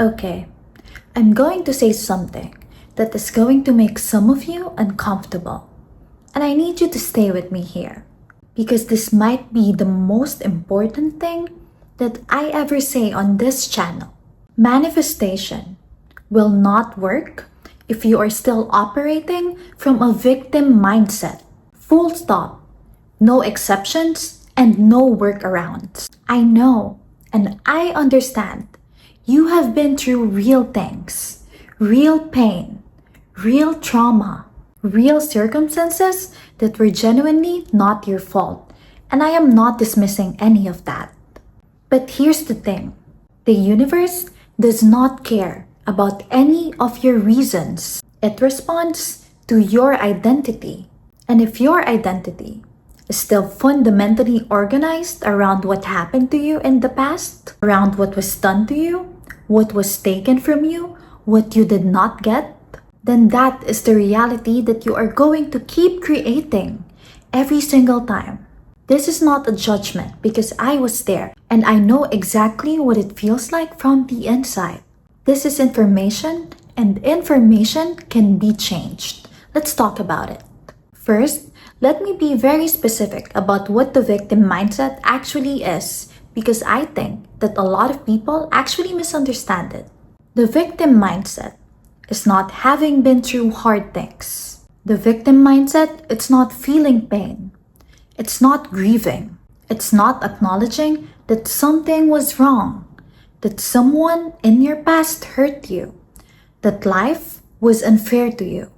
Okay, I'm going to say something that is going to make some of you uncomfortable. And I need you to stay with me here because this might be the most important thing that I ever say on this channel. Manifestation will not work if you are still operating from a victim mindset. Full stop. No exceptions and no workarounds. I know and I understand. You have been through real things, real pain, real trauma, real circumstances that were genuinely not your fault. And I am not dismissing any of that. But here's the thing. The universe does not care about any of your reasons. It responds to your identity. And if your identity is still fundamentally organized around what happened to you in the past, around what was done to you, what was taken from you, what you did not get, then that is the reality that you are going to keep creating every single time. This is not a judgment because I was there and I know exactly what it feels like from the inside. This is information and information can be changed. Let's talk about it. First, let me be very specific about what the victim mindset actually is because I think that a lot of people actually misunderstand it. The victim mindset is not having been through hard things. The victim mindset, it's not feeling pain. It's not grieving. It's not acknowledging that something was wrong, that someone in your past hurt you, that life was unfair to you.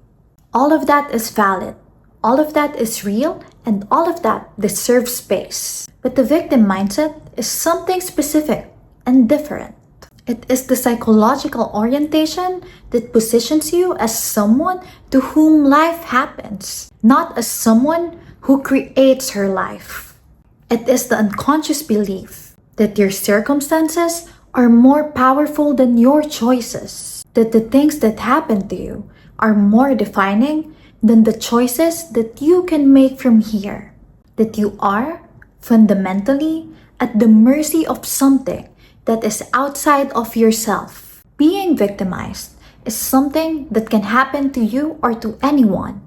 All of that is valid. All of that is real and all of that deserves space. But the victim mindset is something specific and different. It is the psychological orientation that positions you as someone to whom life happens, not as someone who creates her life. It is the unconscious belief that your circumstances are more powerful than your choices, that the things that happen to you are more defining than the choices that you can make from here, that you are fundamentally at the mercy of something that is outside of yourself. Being victimized is something that can happen to you or to anyone,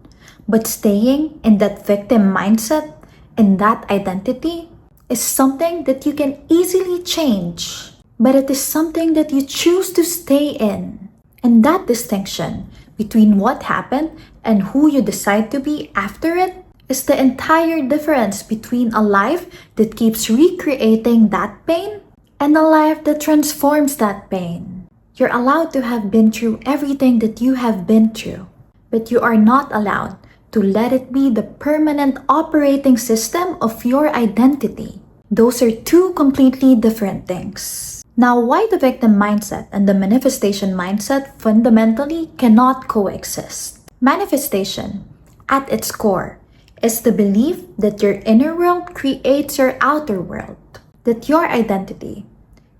but staying in that victim mindset, in that identity, is something that you can easily change, but it is something that you choose to stay in. And that distinction between what happened and who you decide to be after it is the entire difference between a life that keeps recreating that pain and a life that transforms that pain. You're allowed to have been through everything that you have been through, but you are not allowed to let it be the permanent operating system of your identity. Those are two completely different things. Now, why the victim mindset and the manifestation mindset fundamentally cannot coexist? Manifestation, at its core, is the belief that your inner world creates your outer world, that your identity,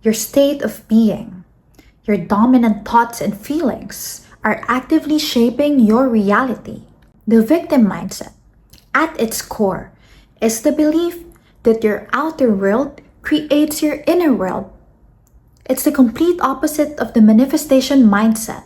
your state of being, your dominant thoughts and feelings are actively shaping your reality. The victim mindset, at its core, is the belief that your outer world creates your inner world. It's the complete opposite of the manifestation mindset.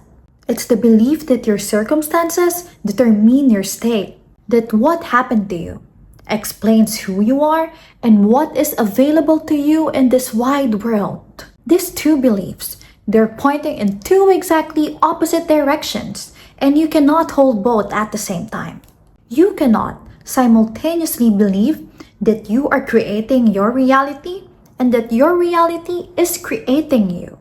It's the belief that your circumstances determine your state, that what happened to you explains who you are and what is available to you in this wide world. These two beliefs, they're pointing in two exactly opposite directions, and you cannot hold both at the same time. You cannot simultaneously believe that you are creating your reality and that your reality is creating you.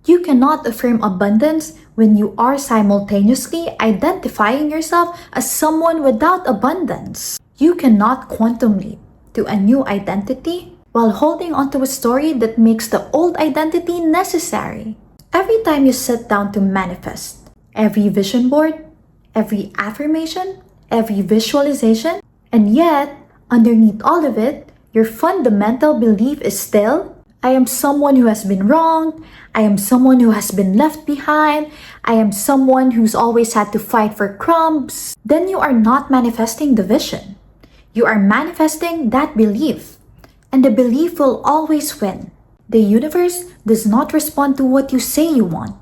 You cannot affirm abundance when you are simultaneously identifying yourself as someone without abundance. You cannot quantum leap to a new identity while holding onto a story that makes the old identity necessary. Every time you sit down to manifest, every vision board, every affirmation, every visualization, and yet, underneath all of it, your fundamental belief is still, I am someone who has been wronged, I am someone who has been left behind, I am someone who's always had to fight for crumbs. Then you are not manifesting the vision. You are manifesting that belief, and the belief will always win. The universe does not respond to what you say you want.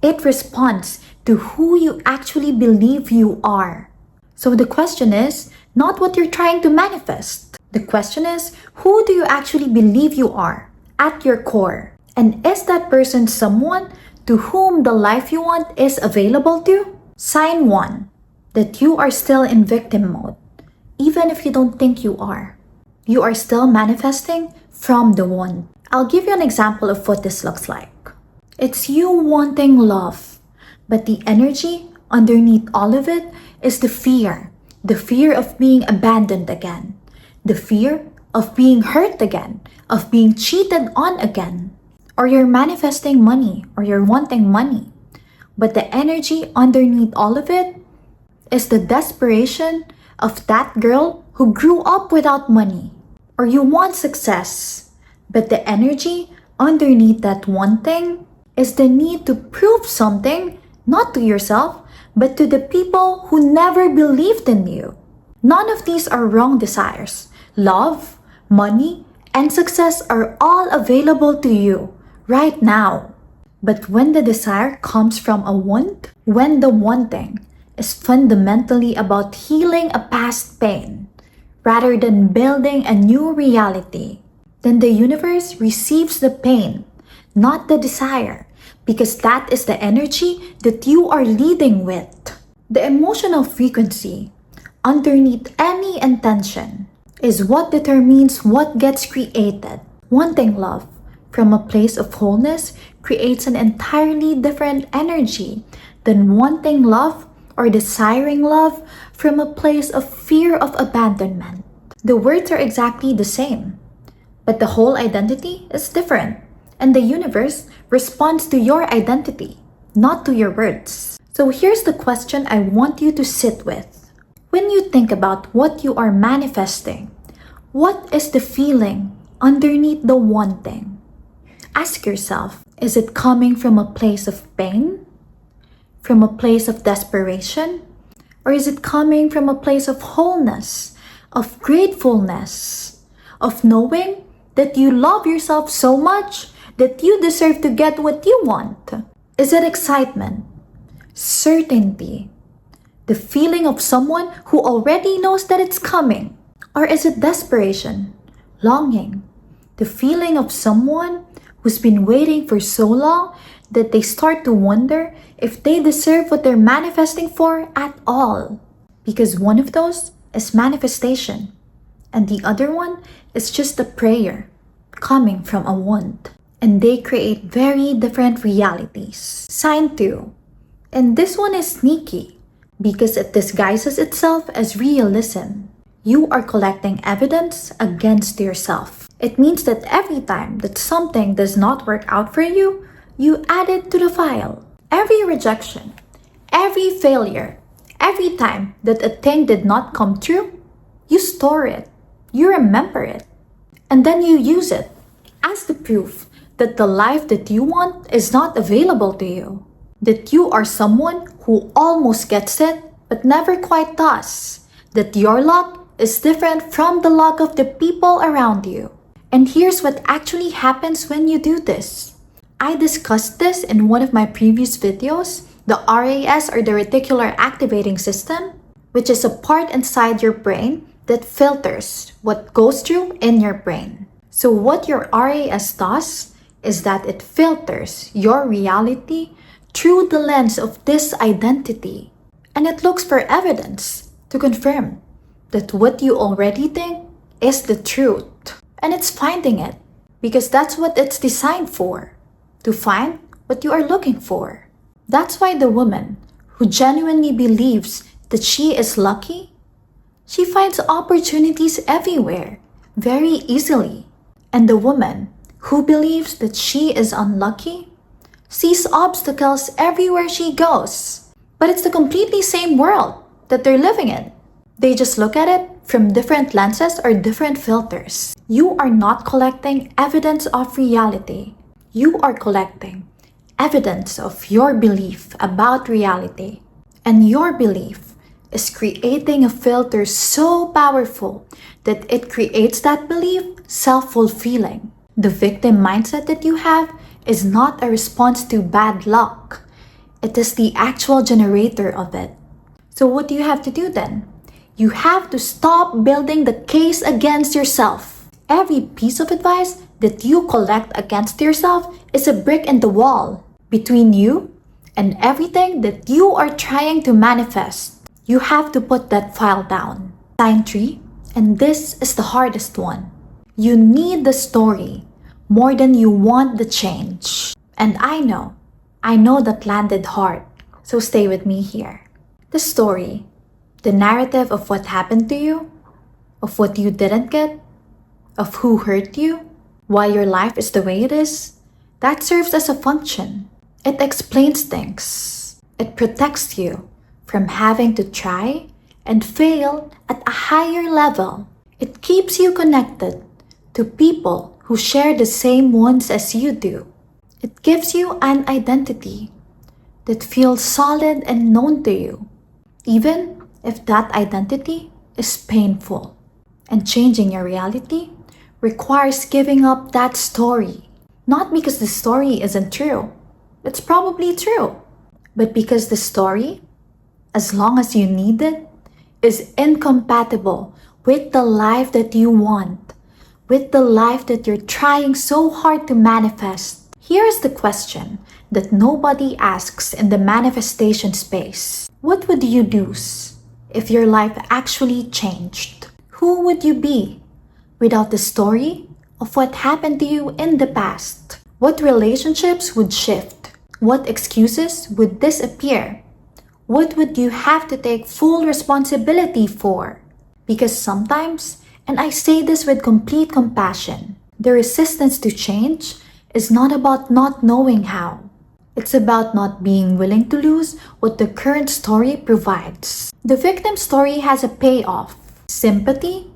It responds to who you actually believe you are. So the question is not what you're trying to manifest. The question is, who do you actually believe you are at your core? And is that person someone to whom the life you want is available to? Sign 1, that you are still in victim mode, even if you don't think you are. You are still manifesting from the one. I'll give you an example of what this looks like. It's you wanting love, but the energy underneath all of it is the fear of being abandoned again, the fear of being hurt again, of being cheated on again. Or you're manifesting money, or you're wanting money, but the energy underneath all of it is the desperation of that girl who grew up without money. Or you want success, but the energy underneath that one thing is the need to prove something, not to yourself, but to the people who never believed in you. None of these are wrong desires. Love, money, and success are all available to you right now. But when the desire comes from a want, when the wanting is fundamentally about healing a past pain, rather than building a new reality, then the universe receives the pain, not the desire, because that is the energy that you are leading with. The emotional frequency underneath any intention is what determines what gets created. Wanting love from a place of wholeness creates an entirely different energy than wanting love or desiring love from a place of fear of abandonment. The words are exactly the same, but the whole identity is different, and the universe responds to your identity, not to your words. So here's the question I want you to sit with. When you think about what you are manifesting, what is the feeling underneath the wanting? Ask yourself, is it coming from a place of pain? From a place of desperation? Or is it coming from a place of wholeness, of gratefulness, of knowing that you love yourself so much that you deserve to get what you want? Is it excitement, certainty, the feeling of someone who already knows that it's coming? Or is it desperation, longing, the feeling of someone who's been waiting for so long that they start to wonder if they deserve what they're manifesting for at all? Because one of those is manifestation, and the other one is just a prayer coming from a want. And they create very different realities. Sign 2. And this one is sneaky because it disguises itself as realism. You are collecting evidence against yourself. It means that every time that something does not work out for you, you add it to the file. Every rejection, every failure, every time that a thing did not come true, you store it, you remember it, and then you use it as the proof that the life that you want is not available to you. That you are someone who almost gets it, but never quite does. That your luck is different from the luck of the people around you. And here's what actually happens when you do this. I discussed this in one of my previous videos, the RAS, or the reticular activating system, which is a part inside your brain that filters what goes through in your brain. So what your RAS does is that it filters your reality through the lens of this identity. And it looks for evidence to confirm that what you already think is the truth. And it's finding it because that's what it's designed for, to find what you are looking for. That's why the woman who genuinely believes that she is lucky, she finds opportunities everywhere very easily. And the woman who believes that she is unlucky sees obstacles everywhere she goes. But it's the completely same world that they're living in. They just look at it from different lenses or different filters. You are not collecting evidence of reality. You are collecting evidence of your belief about reality. And your belief is creating a filter so powerful that it creates that belief self-fulfilling. The victim mindset that you have is not a response to bad luck. It is the actual generator of it. So what do you have to do then? You have to stop building the case against yourself. Every piece of advice that you collect against yourself is a brick in the wall between you and everything that you are trying to manifest. You have to put that file down. Sign 3, and this is the hardest one. You need the story more than you want the change. And I know that landed hard, so stay with me here. The story, the narrative of what happened to you, of what you didn't get, of who hurt you, why your life is the way it is, that serves as a function. It explains things. It protects you from having to try and fail at a higher level. It keeps you connected to people who share the same wounds as you do. It gives you an identity that feels solid and known to you, even if that identity is painful. And changing your reality requires giving up that story. Not because the story isn't true. It's probably true. But because the story, as long as you need it, is incompatible with the life that you want, with the life that you're trying so hard to manifest. Here's the question that nobody asks in the manifestation space. What would you lose if your life actually changed? Who would you be without the story of what happened to you in the past? What relationships would shift? What excuses would disappear? What would you have to take full responsibility for? Because sometimes, and I say this with complete compassion, the resistance to change is not about not knowing how. It's about not being willing to lose what the current story provides. The victim story has a payoff: sympathy,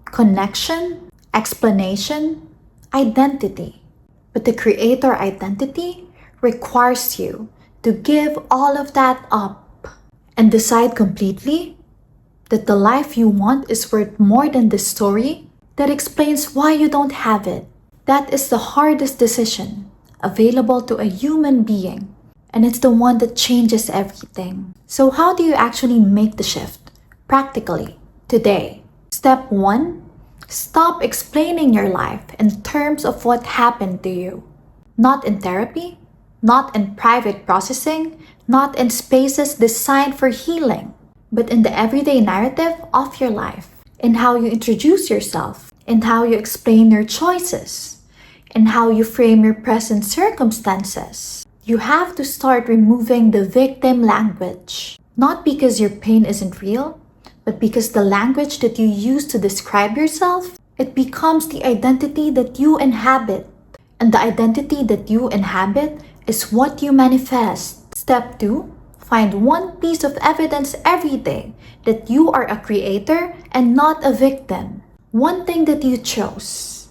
connection, explanation, identity. But the creator identity requires you to give all of that up and decide completely that the life you want is worth more than the story that explains why you don't have it. That is the hardest decision available to a human being, and it's the one that changes everything. So how do you actually make the shift practically today? Step 1, stop explaining your life in terms of what happened to you. Not in therapy, not in private processing, not in spaces designed for healing, but in the everyday narrative of your life, in how you introduce yourself, in how you explain your choices, in how you frame your present circumstances. You have to start removing the victim language, not because your pain isn't real, but because the language that you use to describe yourself, it becomes the identity that you inhabit. And the identity that you inhabit is what you manifest. Step 2, find one piece of evidence every day that you are a creator and not a victim. One thing that you chose.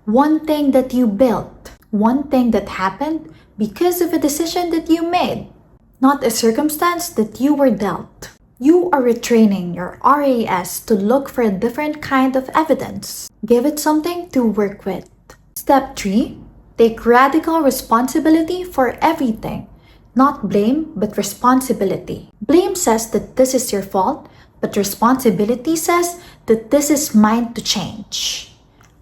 One thing that you built. One thing that happened because of a decision that you made, not a circumstance that you were dealt. You are retraining your RAS to look for a different kind of evidence. Give it something to work with. Step 3, take radical responsibility for everything. Not blame, but responsibility. Blame says that this is your fault, but responsibility says that this is mine to change.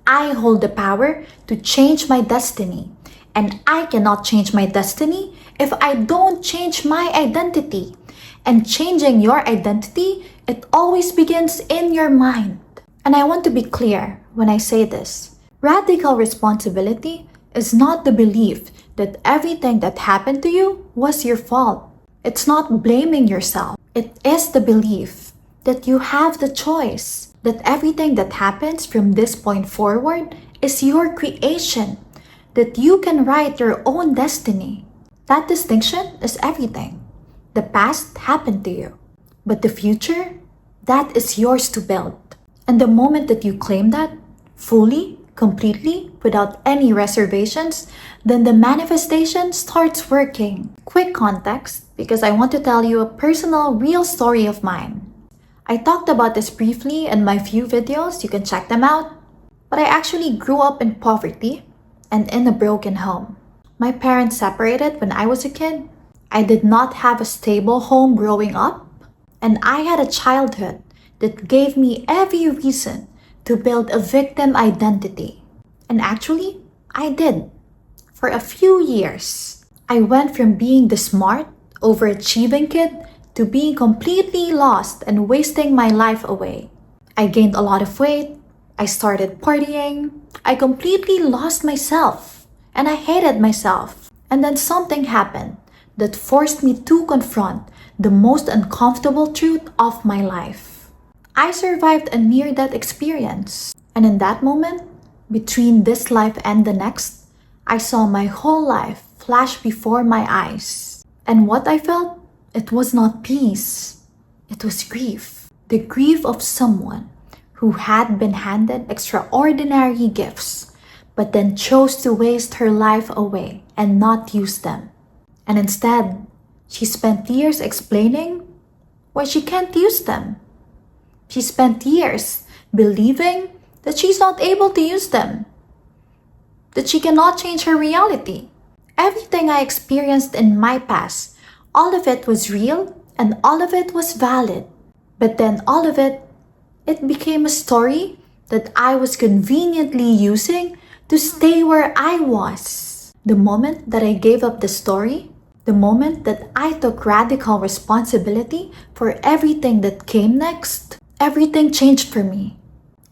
I hold the power to change my destiny, and I cannot change my destiny if I don't change my identity. And changing your identity, it always begins in your mind. And I want to be clear when I say this. Radical responsibility is not the belief that everything that happened to you was your fault. It's not blaming yourself. It is the belief that you have the choice, that everything that happens from this point forward is your creation, that you can write your own destiny. That distinction is everything. The past happened to you, but the future, that is yours to build. And the moment that you claim that fully, completely, without any reservations, then the manifestation starts working. Quick context, because I want to tell you a personal, real story of mine. I talked about this briefly in my few videos, you can check them out. But I actually grew up in poverty. and in a broken home. My parents separated when I was a kid. I did not have a stable home growing up, and I had a childhood that gave me every reason to build a victim identity. And actually, I did. For a few years, I went from being the smart, overachieving kid to being completely lost and wasting my life away. I gained a lot of weight, I started partying, I completely lost myself, and I hated myself. And then something happened that forced me to confront the most uncomfortable truth of my life. I survived a near-death experience, and in that moment, between this life and the next, I saw my whole life flash before my eyes. And what I felt? It was not peace. It was grief. The grief of someone who had been handed extraordinary gifts, but then chose to waste her life away and not use them. And instead, she spent years explaining why she can't use them. She spent years believing that she's not able to use them, that she cannot change her reality. Everything I experienced in my past, all of it was real and all of it was valid. But then all of it became a story that I was conveniently using to stay where I was. The moment that I gave up the story, the moment that I took radical responsibility for everything that came next, everything changed for me.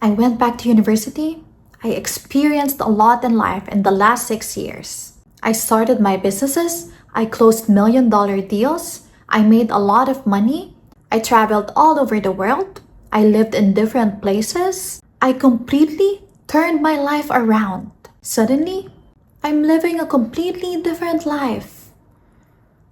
I went back to university. I experienced a lot in life in the last 6 years. I started my businesses. I closed million-dollar deals. I made a lot of money. I traveled all over the world. I lived in different places. I completely turned my life around. Suddenly, I'm living a completely different life.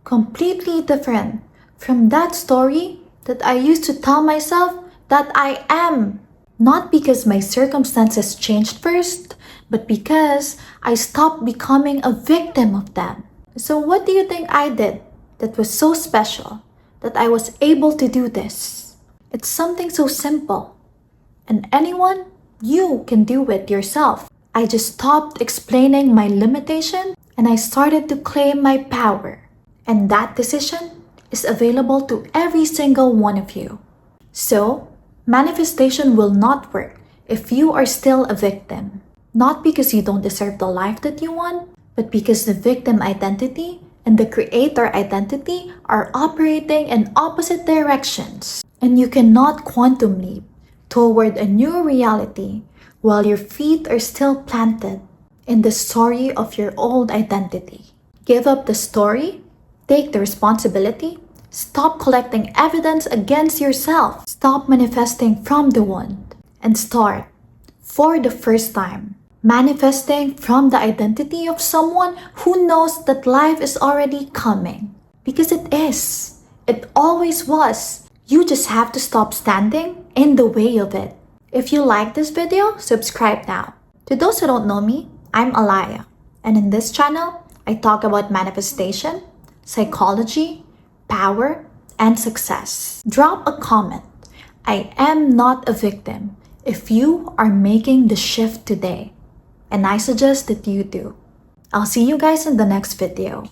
Completely different from that story that I used to tell myself that I am. Not because my circumstances changed first, but because I stopped becoming a victim of them. So what do you think I did that was so special that I was able to do this? It's something so simple. And anyone, you can do it yourself. I just stopped explaining my limitation and I started to claim my power. And that decision is available to every single one of you. So, manifestation will not work if you are still a victim. Not because you don't deserve the life that you want, but because the victim identity and the creator identity are operating in opposite directions. And you cannot quantum leap toward a new reality while your feet are still planted in the story of your old identity. Give up the story, take the responsibility, stop collecting evidence against yourself, stop manifesting from the wound, and start, for the first time, manifesting from the identity of someone who knows that life is already coming. Because it is. It always was. You just have to stop standing in the way of it. If you like this video, subscribe now. To those who don't know me, I'm Alaya. And in this channel, I talk about manifestation, psychology, power, and success. Drop a comment. I am not a victim if you are making the shift today. And I suggest that you do. I'll see you guys in the next video.